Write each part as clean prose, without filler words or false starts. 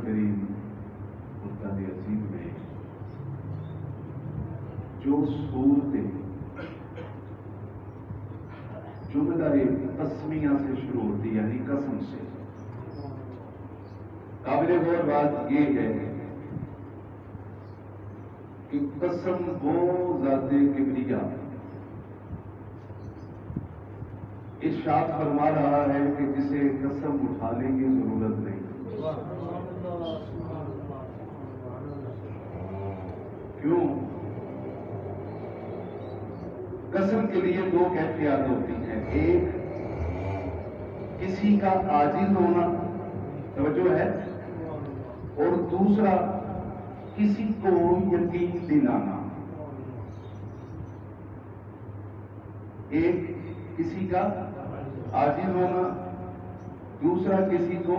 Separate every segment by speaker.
Speaker 1: کریم قرآن عظیم میں جو صورتیں جملہ قسمیہ سے شروع ہوتی یعنی قسم سے، قابل غور بات یہ ہے کہ قسم وہ ذات کبریا ارشاد فرما رہا ہے کہ جسے قسم اٹھانے کی ضرورت نہیں۔ کیوں؟ قسم کے لیے دو کیفیات ہوتی ہیں، ایک کسی کا عاجز ہونا، توجہ ہے، اور دوسرا کسی کو یقین دلانا۔ ایک کسی کا عاجز ہونا، دوسرا کسی کو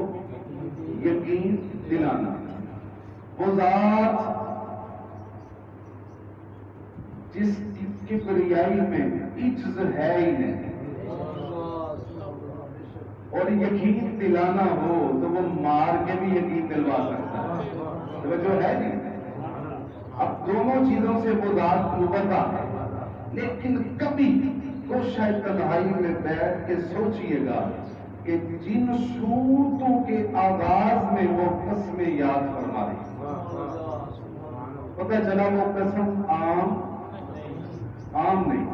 Speaker 1: یقین دلانا۔ وہ ذات جس کی کبریائی میں عجز ہے ہی نہیں، اور یقین دلانا ہو تو وہ مار کے بھی یقین دلوا سکتا ہے، توجہ ہے نہیں۔ اب دونوں چیزوں سے وہ ذات مبرہ ہے، لیکن کبھی تو شاید تنہائی میں بیٹھ کے سوچئے گا کہ جن صورتوں کے آغاز میں وہ قسمیں یاد فرما رہی، پتہ چلا وہ قسم عام نہیں،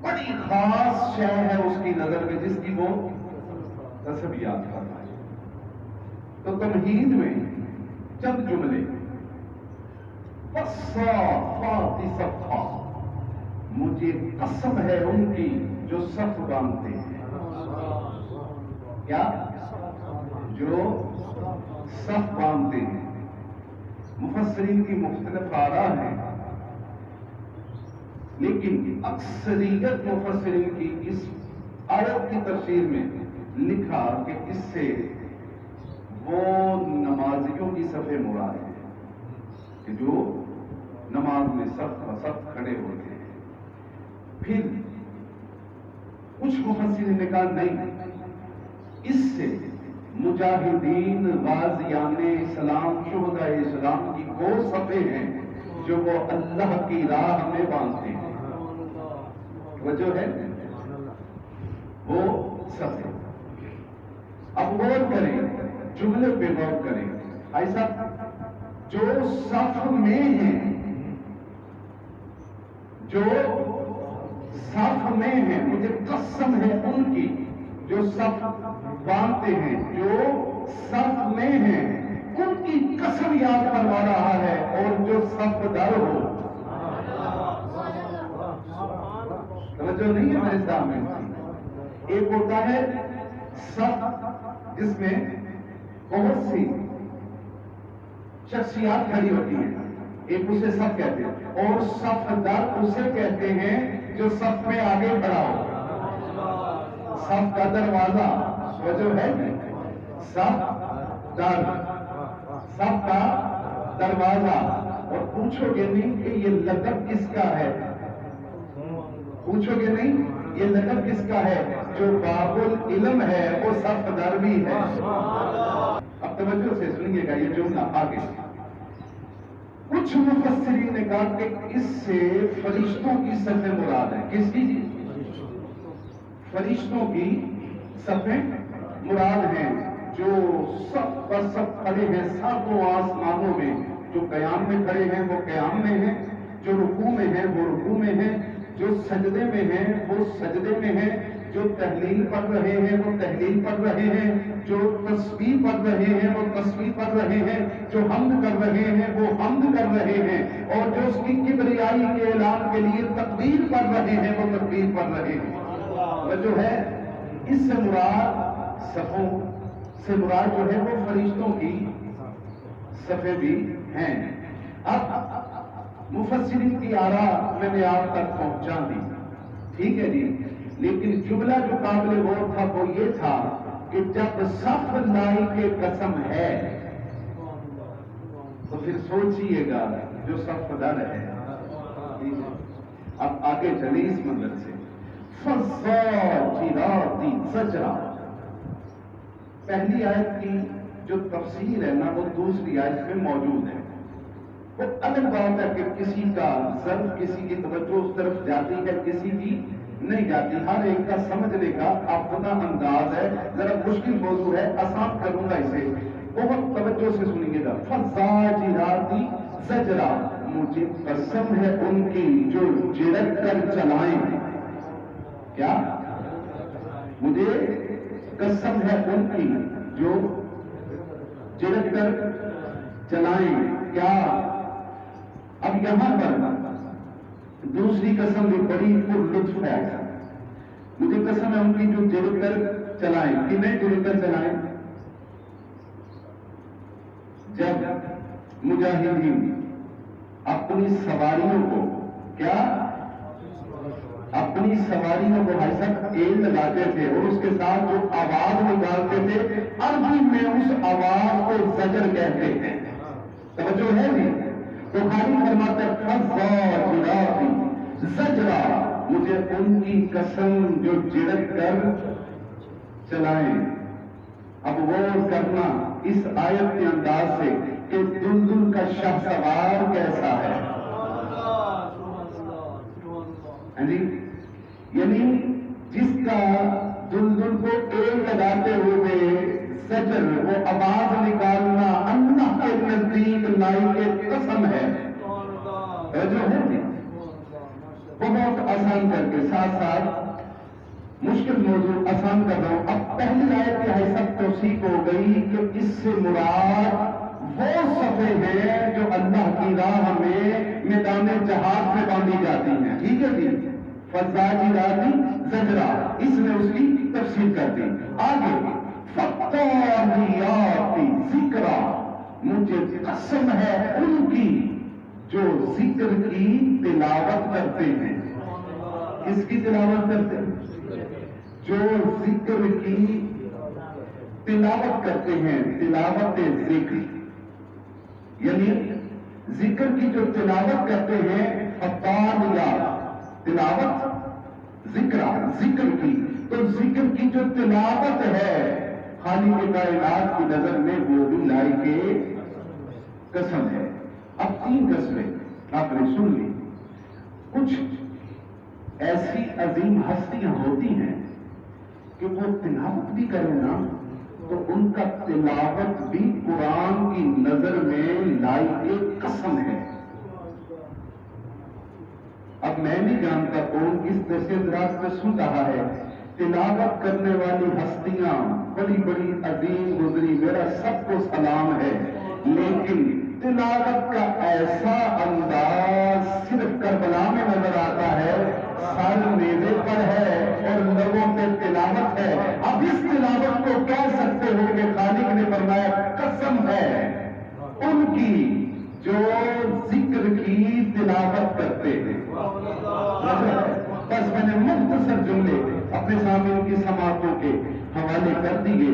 Speaker 1: بڑی خاص شے ہے اس کی نظر میں جس کی وہ قسم یاد فرمائے۔ تو تمہید میں چند جملے، والصافات صفا، مجھے قسم ہے ان کی جو صف باندھتے ہیں۔ کیا؟ جو صف باندھتے ہیں۔ مفسرین کی مختلف آراء ہیں، لیکن اکثریت مفسرین کی اس آیت کی تفسیر میں لکھا کہ اس سے وہ نمازیوں کی صفیں مراد ہیں کہ جو نماز میں صف کھڑے ہوتے ہیں۔ پھر کچھ مفسرین نے کہا نہیں، اس سے مجاہدین، غازیان اسلام، شہداء اسلام کی وہ صفیں ہیں جو وہ اللہ کی راہ میں باندھتے ہیں، وجہ ہے وہ صفیں۔ اب غور کریں، جملے پہ غور کریں، ایسا جو صف میں ہیں، جو صف میں ہیں، مجھے قسم ہے ان کی جو صف باندھتے ہیں، جو صف میں ہیں، ان کی قسم یاد کروا رہا ہے، اور جو صف در ہو، توجہ نہیں ہے میرے سامنے۔ ایک ہوتا ہے صف جس میں بہت سی شخصیات کھڑی ہوتی ہیں، ایک اسے صف کہتے ہیں، اور صف در اسے کہتے ہیں جو صف میں آگے کھڑا ہو۔ صف کا دروازہ وجہ ہے، صف در، صف کا دروازہ۔ اور پوچھو گے نہیں کہ یہ لقب کس کا ہے، پوچھو گے نہیں یہ لقب کس کا ہے، جو باب العلم ہے وہ صف در بھی ہے۔ اب توجہ سے سنیے گا یہ جملہ آگے۔ کچھ مفسرین نے کہا کہ اس سے فرشتوں کی صفیں مراد ہیں۔ کس کی؟ فرشتوں کی صفیں مراد ہیں، جو سب پر سب کھڑے ہیں ساتوں آسمانوں میں، جو قیام میں کھڑے ہیں وہ قیام میں ہیں، جو رکوع میں ہیں وہ رکوع میں ہیں، جو سجدے میں ہیں وہ سجدے میں ہیں، جو تحلیل پڑھ رہے ہیں وہ تحلیل پڑھ رہے ہیں، جو تسبیح پڑھ رہے ہیں وہ تسبیح پڑھ رہے ہیں، جو حمد کر رہے ہیں وہ حمد کر رہے ہیں، اور جو اس کی کبریائی کے اعلان کے لیے تکبیر پڑھ رہے ہیں وہ تکبیر پڑھ رہے ہیں۔ جو ہے اس سے مراد صفوں سے مراد جو ہے وہ فرشتوں کی صفیں بھی ہیں۔ اب مفسرین کی آراء میں نے آپ تک پہنچا دی، ٹھیک ہے جی، لیکن جملہ جو قابل غور تھا وہ یہ تھا کہ جب صف لائی کے قسم ہے تو پھر سوچئے گا جو صف در ہے۔ اب آگے چلیں اس منظر سے، فالزاجرات زجرا، پہلی آیت کی جو تفسیر ہے نا وہ دوسری آیت میں موجود ہے. وہ الگ بات ہے کہ کسی کا ضرب کسی کی توجہ اس طرف جاتی ہے کسی کی نہیں جاتی. ہر ایک کا سمجھنے کا اپنا انداز ہے. ذرا مشکل موضوع ہے, آسان کروں گا اسے, بہت توجہ سے سنیے گا. فَالزَّاجِرَاتِ زَجْرًا, مجھے قسم ہے ان کی جو جھڑک کر چلائیں. کیا؟ مجھے قسم ہے ان کی جو جھڑک کر چلائیں. کیا؟ اب یہاں پر دوسری قسم بھی بڑی پر لطف ہے. مجھے قسم ہے ان کی جو جھڑک کر چلائیں. کنہیں جھڑک کر چلائیں؟ جب مجاہدین اپنی سواریوں کو کیا اپنی سواریوں کو بھائی صاحب ایل لگاتے تھے اور اس کے ساتھ جو آواز نکالتے تھے عربی میں اس آواز کو زجر کہتے ہیں. توجہ ہے جی؟ تو خالی فرماتا ہے فَالزَّاجِرَاتِ زَجْرًا, مجھے ان کی قسم جو جھڑک کر چلائیں. اب غور کرنا اس آیت کے انداز سے کہ دلدل کا شاہ سوار کیسا ہے. جی یعنی جس کا دلدل کو ایل لگاتے ہوئے زجر وہ آواز نکالنا اللہ کے نزدیک لائی کے قسم ہے. جو ہے بہت آسان کر کے ساتھ ساتھ مشکل موضوع آسان کر رہا ہوں. اب پہلی آیت کی حیثیت توثیق ہو گئی کہ اس سے مراد وہ صفے ہیں جو اللہ کی راہ میں میدان جہاد میں باندھی جاتی ہیں. ٹھیک ہے جی؟ فَالزَّاجِرَاتِ زَجْرًا, اس نے اس کی تفسیر کر دی. آگے فَالتَّالِيَاتِ ذِکْرًا, مجھے قسم ہے ان کی جو ذکر کی تلاوت کرتے ہیں. کس کی تلاوت کرتے ہیں؟ جو ذکر کی تلاوت کرتے ہیں. تلاوت ذکر یعنی ذکر کی جو تلاوت کرتے ہیں. فَالتَّالِيَاتِ تلاوت ذکر کی, تو ذکر کی جو تلاوت ہے خالق کائنات کی نظر میں وہ بھی لائی کے قسم ہے. اب 3 قسمیں آپ نے سن لی. کچھ ایسی عظیم ہستیاں ہوتی ہیں کہ وہ تلاوت بھی کریں نا تو ان کا تلاوت بھی قرآن کی نظر میں لائی کے قسم ہے. اب میں نہیں جانتا کون کس تشدد میں سن رہا ہے. تلاوت کرنے والی ہستیاں بڑی بڑی عظیم گزری, میرا سب کو سلام ہے, لیکن تلاوت کا ایسا انداز صرف کربلا میں نظر آتا ہے. سر نیزے پر ہے اور لبوں پہ تلاوت ہے. اب اس تلاوت کو کہہ سکتے ہو کہ خالق نے فرمایا قسم ہے ان کی جو ذکر کی تلاوت کرتے ہیں. بس میں نے مختصر جملے اپنے سامنے کی سماعتوں کے حوالے کر دیے.